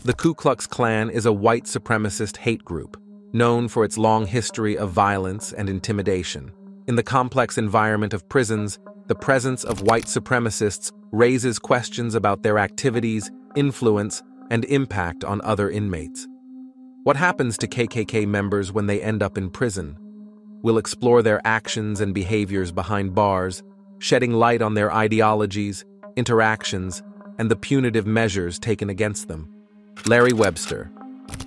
The Ku Klux Klan is a white supremacist hate group, known for its long history of violence and intimidation. In the complex environment of prisons, the presence of white supremacists raises questions about their activities, influence, and impact on other inmates. What happens to KKK members when they end up in prison? We'll explore their actions and behaviors behind bars, shedding light on their ideologies, interactions, and the punitive measures taken against them. Larry Webster.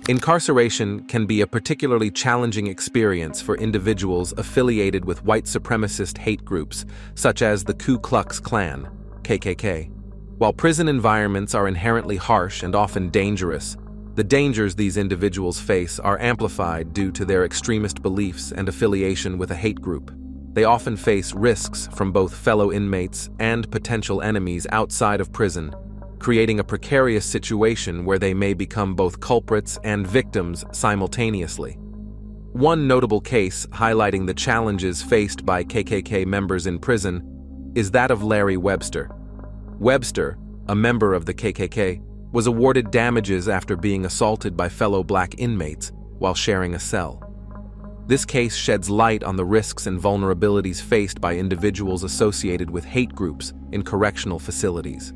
Incarceration can be a particularly challenging experience for individuals affiliated with white supremacist hate groups, such as the Ku Klux Klan, KKK. While prison environments are inherently harsh and often dangerous, the dangers these individuals face are amplified due to their extremist beliefs and affiliation with a hate group. They often face risks from both fellow inmates and potential enemies outside of prison, creating a precarious situation where they may become both culprits and victims simultaneously. One notable case highlighting the challenges faced by KKK members in prison is that of Larry Webster. Webster, a member of the KKK, was awarded damages after being assaulted by fellow black inmates while sharing a cell. This case sheds light on the risks and vulnerabilities faced by individuals associated with hate groups in correctional facilities.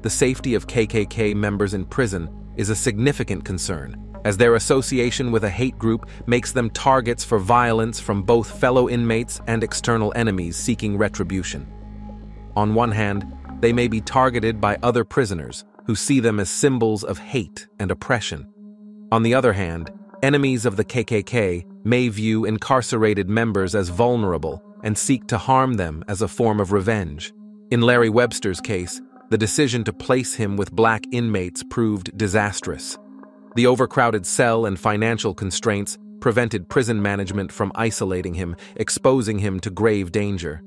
The safety of KKK members in prison is a significant concern, as their association with a hate group makes them targets for violence from both fellow inmates and external enemies seeking retribution. On one hand, they may be targeted by other prisoners who see them as symbols of hate and oppression. On the other hand, enemies of the KKK may view incarcerated members as vulnerable and seek to harm them as a form of revenge. In Larry Webster's case, the decision to place him with black inmates proved disastrous. The overcrowded cell and financial constraints prevented prison management from isolating him, exposing him to grave danger.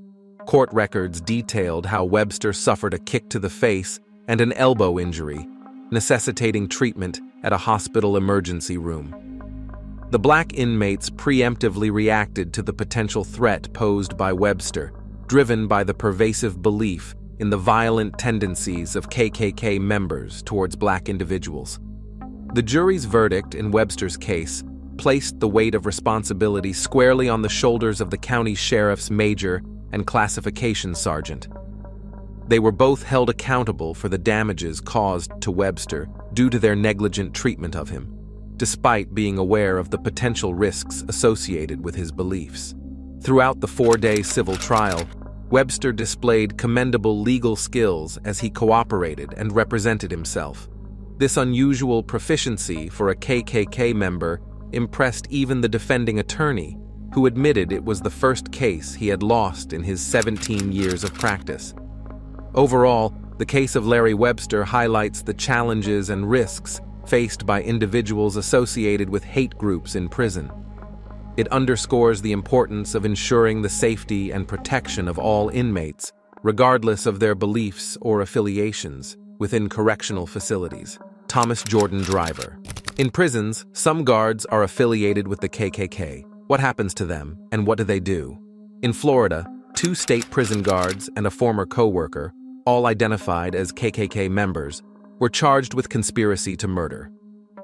Court records detailed how Webster suffered a kick to the face and an elbow injury, necessitating treatment at a hospital emergency room. The black inmates preemptively reacted to the potential threat posed by Webster, driven by the pervasive belief in the violent tendencies of KKK members towards black individuals. The jury's verdict in Webster's case placed the weight of responsibility squarely on the shoulders of the county sheriff's major and classification sergeant. They were both held accountable for the damages caused to Webster due to their negligent treatment of him, despite being aware of the potential risks associated with his beliefs. Throughout the 4-day civil trial, Webster displayed commendable legal skills as he cooperated and represented himself. This unusual proficiency for a KKK member impressed even the defending attorney, who admitted it was the first case he had lost in his 17 years of practice. Overall, the case of Larry Webster highlights the challenges and risks faced by individuals associated with hate groups in prison. It underscores the importance of ensuring the safety and protection of all inmates, regardless of their beliefs or affiliations, within correctional facilities. Thomas Jordan Driver. In prisons, some guards are affiliated with the KKK. What happens to them, and what do they do? In Florida, 2 state prison guards and a former co-worker, all identified as KKK members, were charged with conspiracy to murder.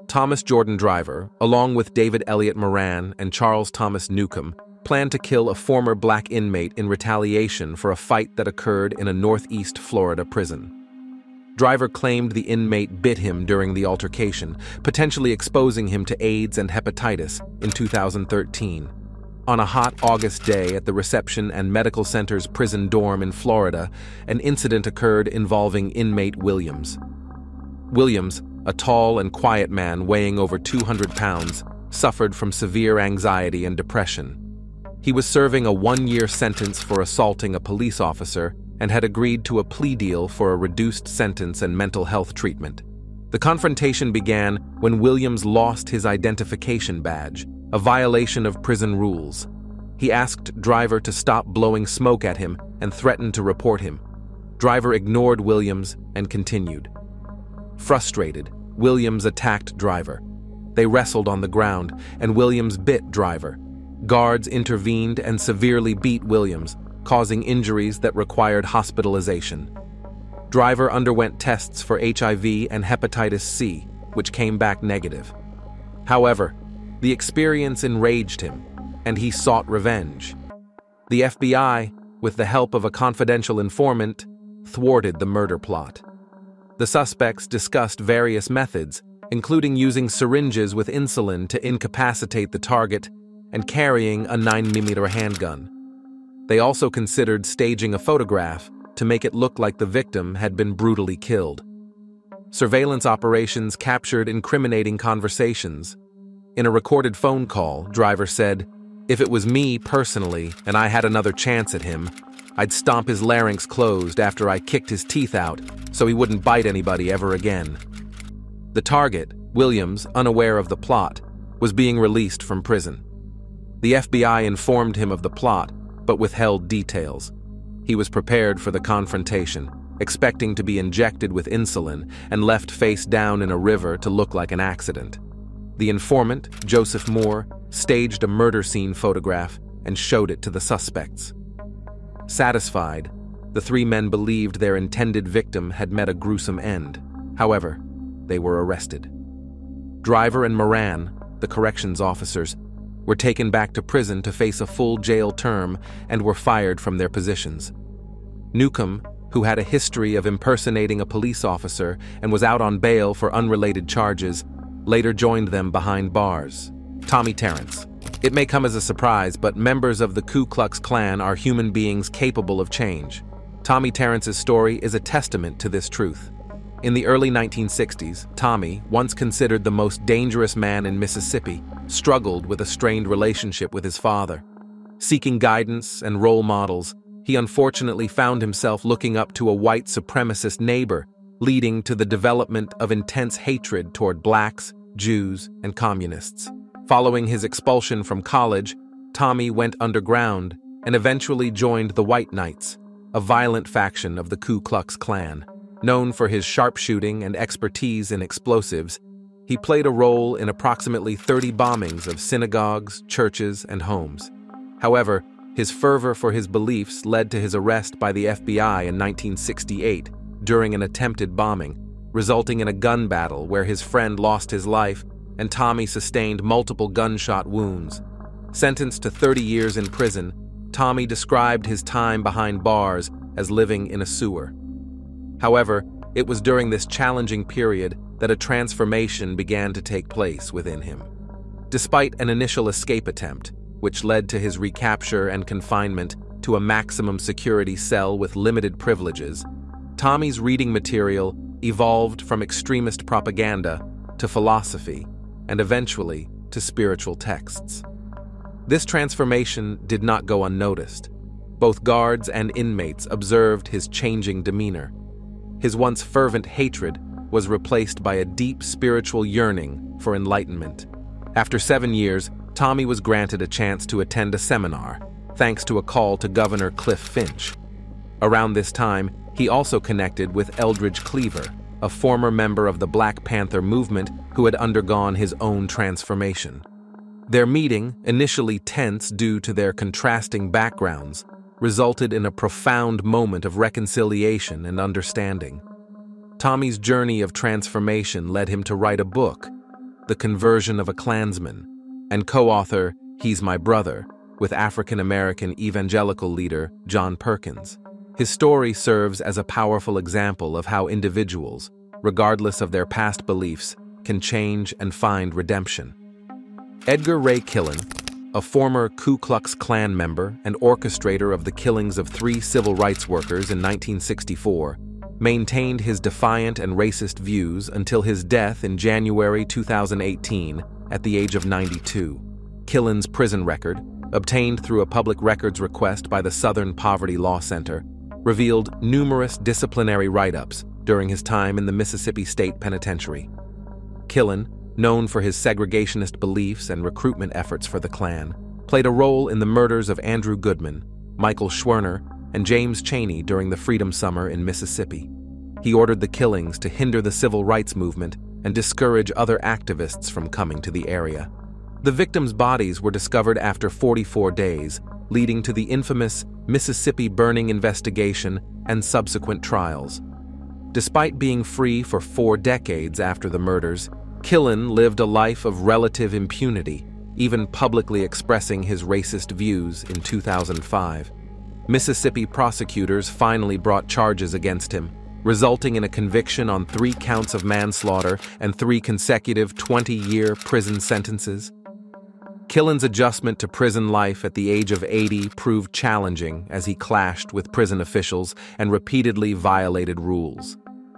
Thomas Jordan Driver, along with David Elliott Moran and Charles Thomas Newcomb, planned to kill a former black inmate in retaliation for a fight that occurred in a Northeast Florida prison. Driver claimed the inmate bit him during the altercation, potentially exposing him to AIDS and hepatitis in 2013. On a hot August day at the Reception and Medical Center's prison dorm in Florida, an incident occurred involving inmate Williams. Williams, a tall and quiet man weighing over 200 pounds, suffered from severe anxiety and depression. He was serving a 1-year sentence for assaulting a police officer and had agreed to a plea deal for a reduced sentence and mental health treatment. The confrontation began when Williams lost his identification badge, a violation of prison rules. He asked Driver to stop blowing smoke at him and threatened to report him. Driver ignored Williams and continued. Frustrated, Williams attacked Driver. They wrestled on the ground, and Williams bit Driver. Guards intervened and severely beat Williams, causing injuries that required hospitalization. Driver underwent tests for HIV and hepatitis C, which came back negative. However, the experience enraged him, and he sought revenge. The FBI, with the help of a confidential informant, thwarted the murder plot. The suspects discussed various methods, including using syringes with insulin to incapacitate the target and carrying a 9mm handgun. They also considered staging a photograph to make it look like the victim had been brutally killed. Surveillance operations captured incriminating conversations. In a recorded phone call, driver said, "If it was me personally and I had another chance at him, I'd stomp his larynx closed after I kicked his teeth out so he wouldn't bite anybody ever again." The target, Williams, unaware of the plot, was being released from prison. The FBI informed him of the plot, but withheld details. He was prepared for the confrontation, expecting to be injected with insulin and left face down in a river to look like an accident. The informant, Joseph Moore, staged a murder scene photograph and showed it to the suspects. Satisfied, the three men believed their intended victim had met a gruesome end. However, they were arrested. Driver and Moran, the corrections officers, were taken back to prison to face a full jail term and were fired from their positions. Newcomb, who had a history of impersonating a police officer and was out on bail for unrelated charges, later joined them behind bars. Tommy Terrence. It may come as a surprise, but members of the Ku Klux Klan are human beings capable of change. Tommy Terrence's story is a testament to this truth. In the early 1960s, Tommy, once considered the most dangerous man in Mississippi, struggled with a strained relationship with his father. Seeking guidance and role models, he unfortunately found himself looking up to a white supremacist neighbor, leading to the development of intense hatred toward blacks, Jews, and communists. Following his expulsion from college, Tommy went underground and eventually joined the White Knights, a violent faction of the Ku Klux Klan. Known for his sharpshooting and expertise in explosives, he played a role in approximately 30 bombings of synagogues, churches, and homes. However, his fervor for his beliefs led to his arrest by the FBI in 1968 during an attempted bombing, resulting in a gun battle where his friend lost his life and Tommy sustained multiple gunshot wounds. Sentenced to 30 years in prison, Tommy described his time behind bars as living in a sewer. However, it was during this challenging period that a transformation began to take place within him. Despite an initial escape attempt, which led to his recapture and confinement to a maximum security cell with limited privileges, Tommy's reading material evolved from extremist propaganda to philosophy and eventually to spiritual texts. This transformation did not go unnoticed. Both guards and inmates observed his changing demeanor. His once fervent hatred was replaced by a deep spiritual yearning for enlightenment. After 7 years, Tommy was granted a chance to attend a seminar, thanks to a call to Governor Cliff Finch. Around this time, he also connected with Eldridge Cleaver, a former member of the Black Panther movement who had undergone his own transformation. Their meeting, initially tense due to their contrasting backgrounds, resulted in a profound moment of reconciliation and understanding. Tommy's journey of transformation led him to write a book, The Conversion of a Klansman, and co-author He's My Brother, with African-American evangelical leader John Perkins. His story serves as a powerful example of how individuals, regardless of their past beliefs, can change and find redemption. Edgar Ray Killen, a former Ku Klux Klan member and orchestrator of the killings of 3 civil rights workers in 1964, maintained his defiant and racist views until his death in January 2018 at the age of 92. Killen's prison record, obtained through a public records request by the Southern Poverty Law Center, revealed numerous disciplinary write-ups during his time in the Mississippi State Penitentiary. Killen, known for his segregationist beliefs and recruitment efforts for the Klan, played a role in the murders of Andrew Goodman, Michael Schwerner, and James Chaney during the Freedom Summer in Mississippi. He ordered the killings to hinder the civil rights movement and discourage other activists from coming to the area. The victims' bodies were discovered after 44 days, leading to the infamous Mississippi burning investigation and subsequent trials. Despite being free for 4 decades after the murders, Killen lived a life of relative impunity, even publicly expressing his racist views in 2005. Mississippi prosecutors finally brought charges against him, resulting in a conviction on 3 counts of manslaughter and 3 consecutive 20-year prison sentences. Killen's adjustment to prison life at the age of 80 proved challenging as he clashed with prison officials and repeatedly violated rules.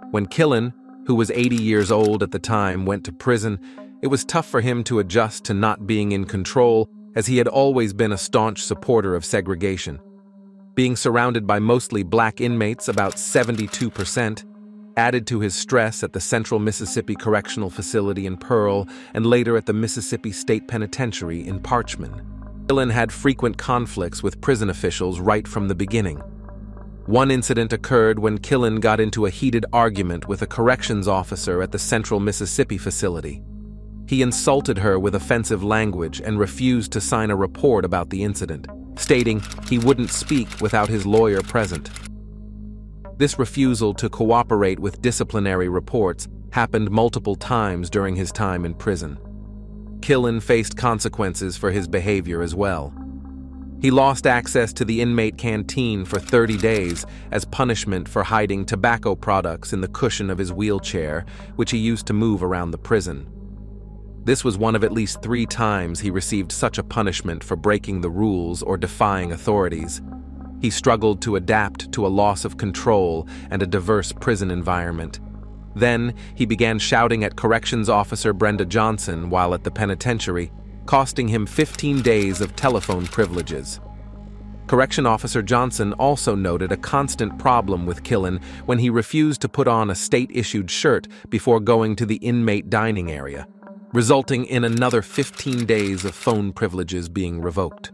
When Killen, who was 80 years old at the time, went to prison, it was tough for him to adjust to not being in control, as he had always been a staunch supporter of segregation. Being surrounded by mostly black inmates, about 72%, added to his stress at the Central Mississippi Correctional Facility in Pearl and later at the Mississippi State Penitentiary in Parchman. Killen had frequent conflicts with prison officials right from the beginning. One incident occurred when Killen got into a heated argument with a corrections officer at the Central Mississippi facility. He insulted her with offensive language and refused to sign a report about the incident, stating he wouldn't speak without his lawyer present. This refusal to cooperate with disciplinary reports happened multiple times during his time in prison. Killen faced consequences for his behavior as well. He lost access to the inmate canteen for 30 days as punishment for hiding tobacco products in the cushion of his wheelchair, which he used to move around the prison. This was one of at least 3 times he received such a punishment for breaking the rules or defying authorities. He struggled to adapt to a loss of control and a diverse prison environment. Then, he began shouting at Corrections Officer Brenda Johnson while at the penitentiary, costing him 15 days of telephone privileges. Correction Officer Johnson also noted a constant problem with Killen when he refused to put on a state-issued shirt before going to the inmate dining area, resulting in another 15 days of phone privileges being revoked.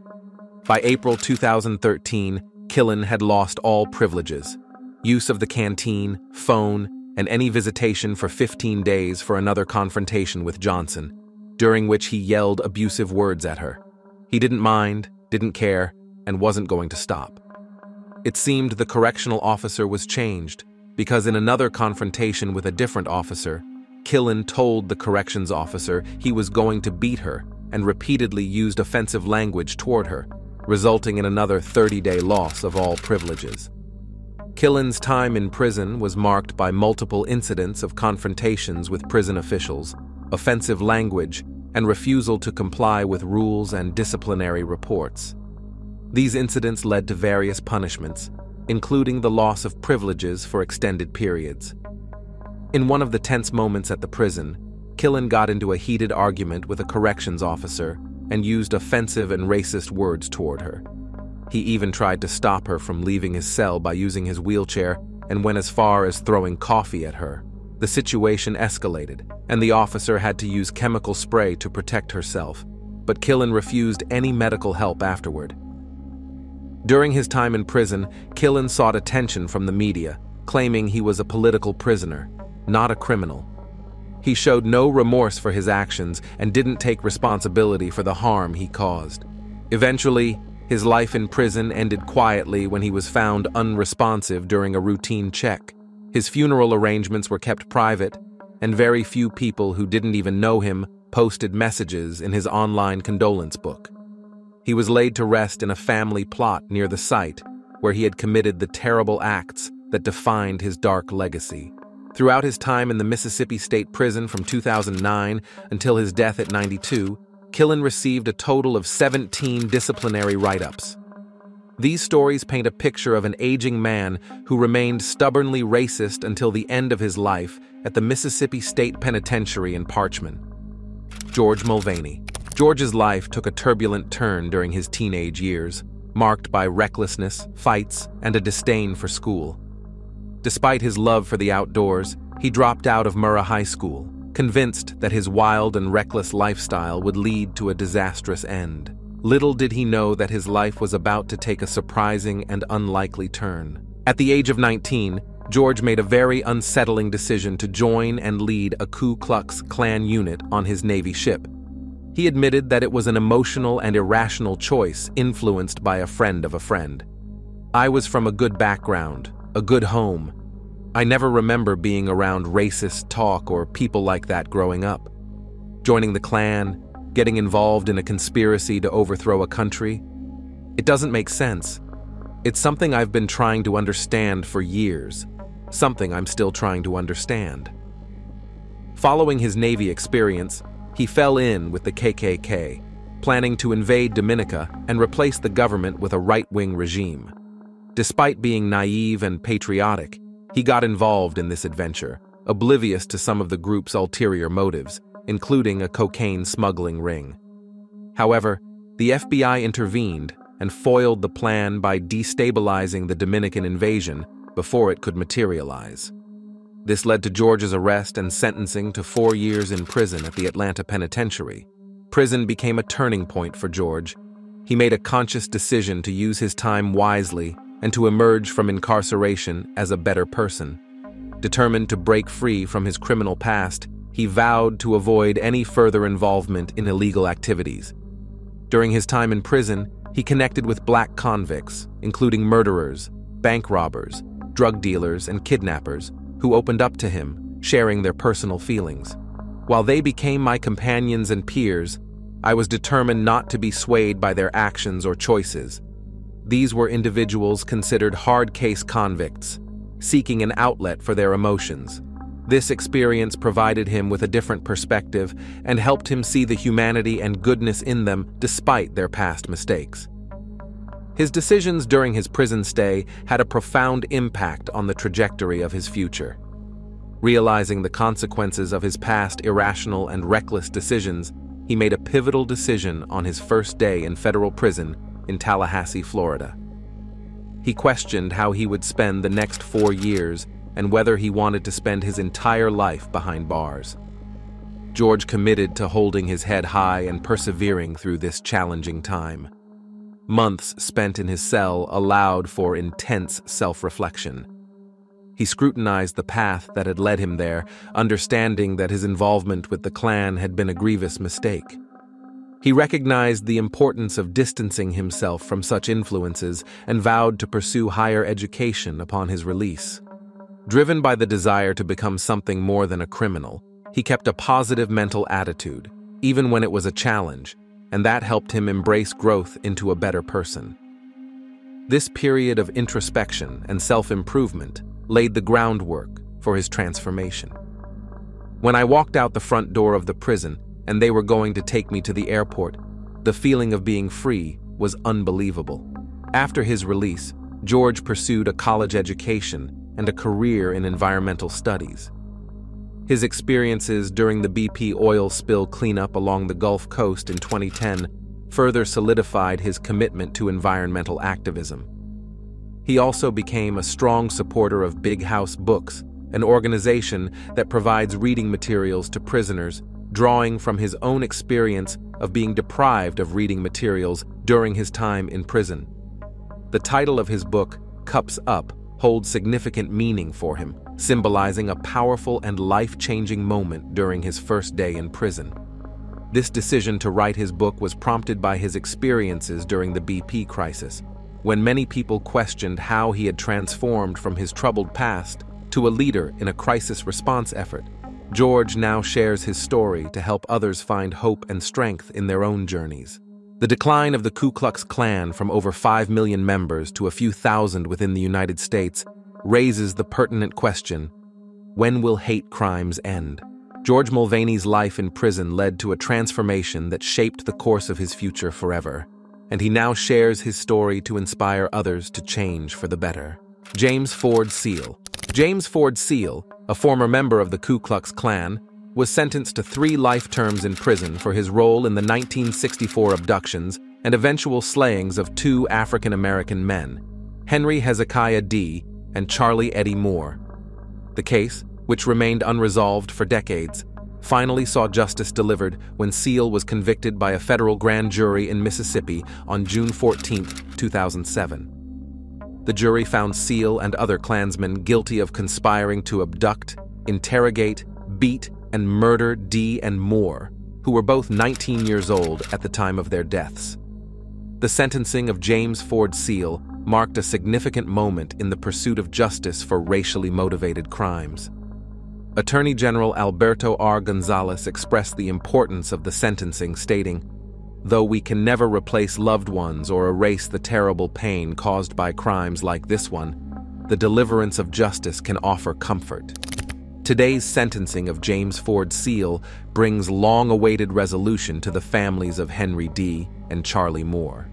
By April 2013, Killen had lost all privileges, use of the canteen, phone, and any visitation for 15 days for another confrontation with Johnson, during which he yelled abusive words at her. He didn't mind, didn't care, and wasn't going to stop. It seemed the correctional officer was changed, because in another confrontation with a different officer, Killen told the corrections officer he was going to beat her and repeatedly used offensive language toward her, resulting in another 30-day loss of all privileges. Killen's time in prison was marked by multiple incidents of confrontations with prison officials, offensive language, and refusal to comply with rules and disciplinary reports. These incidents led to various punishments, including the loss of privileges for extended periods. In one of the tense moments at the prison, Killen got into a heated argument with a corrections officer and used offensive and racist words toward her. He even tried to stop her from leaving his cell by using his wheelchair and went as far as throwing coffee at her. The situation escalated, and the officer had to use chemical spray to protect herself, but Killen refused any medical help afterward. During his time in prison, Killen sought attention from the media, claiming he was a political prisoner, not a criminal. He showed no remorse for his actions and didn't take responsibility for the harm he caused. Eventually, his life in prison ended quietly when he was found unresponsive during a routine check. His funeral arrangements were kept private, and very few people who didn't even know him posted messages in his online condolence book. He was laid to rest in a family plot near the site where he had committed the terrible acts that defined his dark legacy. Throughout his time in the Mississippi State Prison from 2009 until his death at 92, Killen received a total of 17 disciplinary write-ups. These stories paint a picture of an aging man who remained stubbornly racist until the end of his life at the Mississippi State Penitentiary in Parchman. George Mulvaney. George's life took a turbulent turn during his teenage years, marked by recklessness, fights, and a disdain for school. Despite his love for the outdoors, he dropped out of Murrah High School, convinced that his wild and reckless lifestyle would lead to a disastrous end. Little did he know that his life was about to take a surprising and unlikely turn. At the age of 19, George made a very unsettling decision to join and lead a Ku Klux Klan unit on his Navy ship. He admitted that it was an emotional and irrational choice influenced by a friend of a friend. "I was from a good background, a good home. I never remember being around racist talk or people like that growing up. joining the Klan, getting involved in a conspiracy to overthrow a country. It doesn't make sense. It's something I've been trying to understand for years, something I'm still trying to understand. Following his Navy experience, he fell in with the KKK, planning to invade Dominica and replace the government with a right-wing regime. Despite being naive and patriotic, he got involved in this adventure, oblivious to some of the group's ulterior motives, including a cocaine smuggling ring. However, the FBI intervened and foiled the plan by destabilizing the Dominican invasion before it could materialize. This led to George's arrest and sentencing to 4 years in prison at the Atlanta Penitentiary. Prison became a turning point for George. He made a conscious decision to use his time wisely and to emerge from incarceration as a better person. Determined to break free from his criminal past, he vowed to avoid any further involvement in illegal activities. During his time in prison, he connected with black convicts, including murderers, bank robbers, drug dealers, and kidnappers, who opened up to him, sharing their personal feelings. While they became my companions and peers, I was determined not to be swayed by their actions or choices. These were individuals considered hard-case convicts, seeking an outlet for their emotions. This experience provided him with a different perspective and helped him see the humanity and goodness in them despite their past mistakes. His decisions during his prison stay had a profound impact on the trajectory of his future. Realizing the consequences of his past irrational and reckless decisions, he made a pivotal decision on his first day in federal prison in Tallahassee, Florida. He questioned how he would spend the next 4 years and whether he wanted to spend his entire life behind bars. George committed to holding his head high and persevering through this challenging time. Months spent in his cell allowed for intense self-reflection. He scrutinized the path that had led him there, understanding that his involvement with the Klan had been a grievous mistake. He recognized the importance of distancing himself from such influences and vowed to pursue higher education upon his release. Driven by the desire to become something more than a criminal, he kept a positive mental attitude, even when it was a challenge, and that helped him embrace growth into a better person. This period of introspection and self-improvement laid the groundwork for his transformation. When I walked out the front door of the prison and they were going to take me to the airport, the feeling of being free was unbelievable. After his release, George pursued a college education and a career in environmental studies. His experiences during the BP oil spill cleanup along the Gulf Coast in 2010 further solidified his commitment to environmental activism. He also became a strong supporter of Big House Books, an organization that provides reading materials to prisoners, drawing from his own experience of being deprived of reading materials during his time in prison. The title of his book, Cups Up, holds significant meaning for him, symbolizing a powerful and life-changing moment during his first day in prison. This decision to write his book was prompted by his experiences during the BP crisis, when many people questioned how he had transformed from his troubled past to a leader in a crisis response effort. George now shares his story to help others find hope and strength in their own journeys. The decline of the Ku Klux Klan from over 5 million members to a few thousand within the United States raises the pertinent question, when will hate crimes end? George Mulvaney's life in prison led to a transformation that shaped the course of his future forever, and he now shares his story to inspire others to change for the better. James Ford Seal. James Ford Seal, a former member of the Ku Klux Klan, was sentenced to 3 life terms in prison for his role in the 1964 abductions and eventual slayings of 2 African-American men, Henry Hezekiah D. and Charlie Eddie Moore. The case, which remained unresolved for decades, finally saw justice delivered when Seal was convicted by a federal grand jury in Mississippi on June 14, 2007. The jury found Seal and other Klansmen guilty of conspiring to abduct, interrogate, beat, and murder D. and Moore, who were both 19 years old at the time of their deaths. The sentencing of James Ford Seal marked a significant moment in the pursuit of justice for racially motivated crimes. Attorney General Alberto R. Gonzales expressed the importance of the sentencing, stating, "Though we can never replace loved ones or erase the terrible pain caused by crimes like this one, the deliverance of justice can offer comfort." Today's sentencing of James Ford Seale brings long-awaited resolution to the families of Henry D. and Charlie Moore.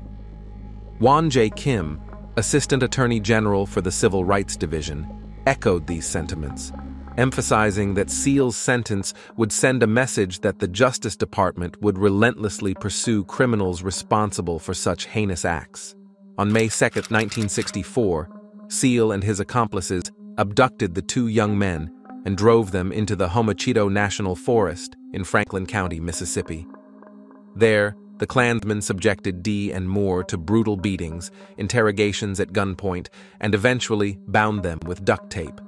Won J. Kim, Assistant Attorney General for the Civil Rights Division, echoed these sentiments, emphasizing that Seale's sentence would send a message that the Justice Department would relentlessly pursue criminals responsible for such heinous acts. On May 2, 1964, Seale and his accomplices abducted the two young men and drove them into the Homachito National Forest in Franklin County, Mississippi. There, the Klansmen subjected D and Moore to brutal beatings, interrogations at gunpoint, and eventually bound them with duct tape.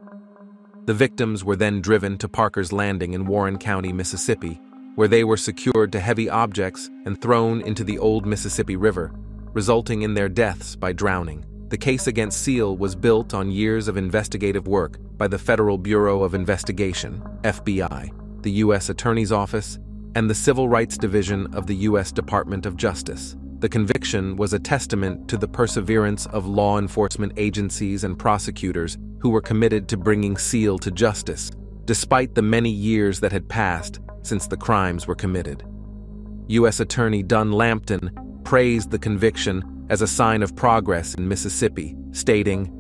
The victims were then driven to Parker's Landing in Warren County, Mississippi, where they were secured to heavy objects and thrown into the old Mississippi River, resulting in their deaths by drowning. The case against Seale was built on years of investigative work by the Federal Bureau of Investigation, FBI, the U.S. Attorney's Office, and the Civil Rights Division of the U.S. Department of Justice. The conviction was a testament to the perseverance of law enforcement agencies and prosecutors who were committed to bringing Seale to justice, despite the many years that had passed since the crimes were committed. U.S. Attorney Dunn Lampton praised the conviction as a sign of progress in Mississippi, stating,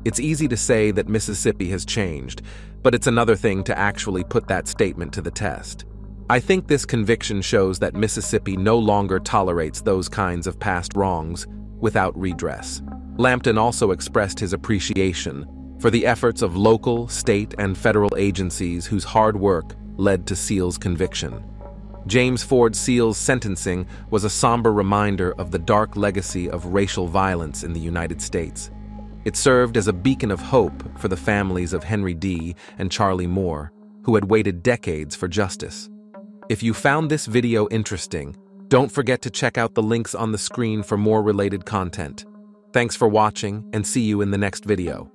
"It's easy to say that Mississippi has changed, but it's another thing to actually put that statement to the test. I think this conviction shows that Mississippi no longer tolerates those kinds of past wrongs without redress." Lampton also expressed his appreciation for the efforts of local, state, and federal agencies whose hard work led to Seale's conviction. James Ford Seale's sentencing was a somber reminder of the dark legacy of racial violence in the United States. It served as a beacon of hope for the families of Henry D. and Charlie Moore, who had waited decades for justice. If you found this video interesting, don't forget to check out the links on the screen for more related content. Thanks for watching, and see you in the next video.